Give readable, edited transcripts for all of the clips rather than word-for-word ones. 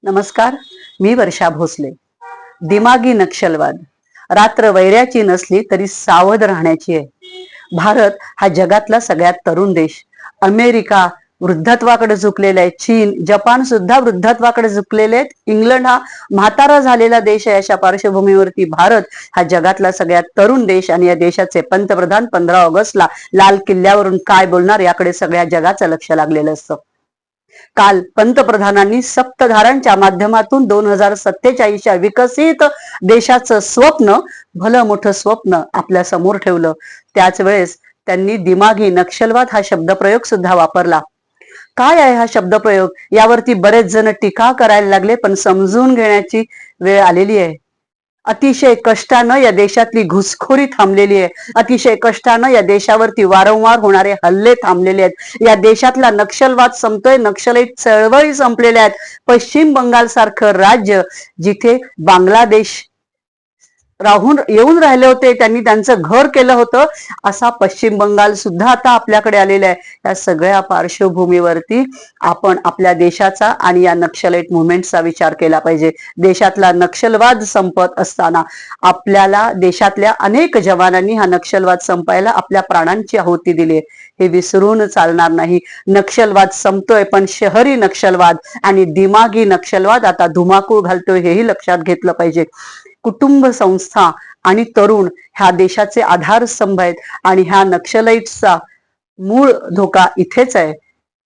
नमस्कार, मी वर्षा भोसले. दिमागी नक्षलवाद. रात्र वैऱ्याची नसली तरी सावध राहण्याची आहे. भारत हा जगातला सगळ्यात तरुण देश. अमेरिका वृद्धत्वाकडे झुकलेला आहे. चीन, जपान सुद्धा वृद्धत्वाकडे झुकलेले आहेत. इंग्लंड हा म्हातारा झालेला देश आहे. अशा पार्श्वभूमीवरती भारत हा जगातला सगळ्यात तरुण देश आणि या देशाचे पंतप्रधान 15 ऑगस्टला लाल किल्ल्यावरून काय बोलणार याकडे सगळ्या जगाचं लक्ष लागलेलं असतं. काल पंतप्रधानांनी सप्तधारांच्या माध्यमातून 2047च्या विकसित देशाचं स्वप्न, भलं मोठं स्वप्न आपल्या समोर ठेवलं. त्याच वेळेस त्यांनी दिमागी नक्षलवाद हा शब्दप्रयोग सुद्धा वापरला. काय आहे हा शब्दप्रयोग यावरती बरेच जण टीका करायला लागले, पण समजून घेण्याची वेळ आलेली आहे. अतिशय कष्टानं या देशातली घुसखोरी थांबलेली आहे. अतिशय कष्टानं या देशावरती वारंवार होणारे हल्ले थांबलेले आहेत. या देशातला नक्षलवाद संपतोय. नक्षलाईट चळवळी संपलेल्या आहेत. पश्चिम बंगाल सारखं राज्य जिथे बांगलादेश राहून येऊन राहिले होते, त्यांनी त्यांचं घर केलं होतं, असा पश्चिम बंगाल सुद्धा आता आपल्याकडे आलेला आहे. या सगळ्या पार्श्वभूमीवरती आपण आपल्या देशाचा आणि या नक्षलाईट मुवमेंटचा विचार केला पाहिजे. देशातला नक्षलवाद संपत असताना आपल्याला देशातल्या अनेक जवानांनी हा नक्षलवाद संपायला आपल्या प्राणांची आहुती दिली. हे विसरून चालणार नाही. नक्षलवाद संपतोय, पण शहरी नक्षलवाद आणि दिमागी नक्षलवाद आता धुमाकूळ घालतोय, हेही लक्षात घेतलं पाहिजे. कुटुंब संस्था आणि तरुण ह्या देशाचे आधारस्तंभ आहेत आणि ह्या नक्षलाईट्सचा मूळ धोका इथेच आहे.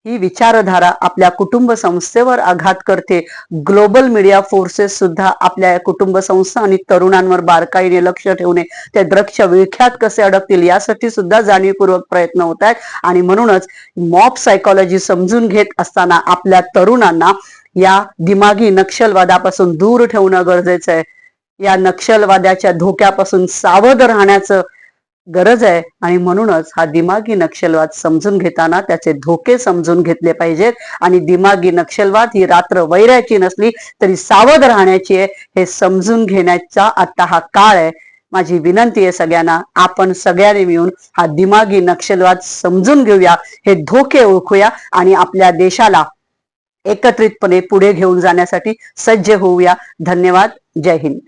ही विचारधारा आपल्या कुटुंब संस्थेवर आघात करते. ग्लोबल मीडिया फोर्सेस सुद्धा आपल्या कुटुंब संस्था आणि तरुणांवर बारकाईने लक्ष ठेवणे, त्या ड्रग्सच्या विळख्यात कसे अडकतील यासाठी सुद्धा जाणीवपूर्वक प्रयत्न होत आहेत. आणि म्हणूनच मॉब सायकोलॉजी समजून घेत असताना आपल्या तरुणांना या दिमागी नक्षलवादापासून दूर ठेवणं गरजेचं आहे. या नक्षलवादाच्या धोक्यापासून सावध राहण्याचं गरज आहे. आणि म्हणूनच हा दिमागी नक्षलवाद समजून घेताना त्याचे धोके समजून घेतले पाहिजेत. आणि दिमागी नक्षलवाद ही रात्र वैऱ्याची नसली तरी सावध राहण्याची आहे, हे समजून घेण्याचा आता हा काळ आहे. माझी विनंती आहे सगळ्यांना, आपण सगळ्यांनी मिळून हा दिमागी नक्षलवाद समजून घेऊया, हे धोके ओळखूया आणि आपल्या देशाला एकत्रितपणे पुढे घेऊन जाण्यासाठी सज्ज होऊया. धन्यवाद. जय हिंद.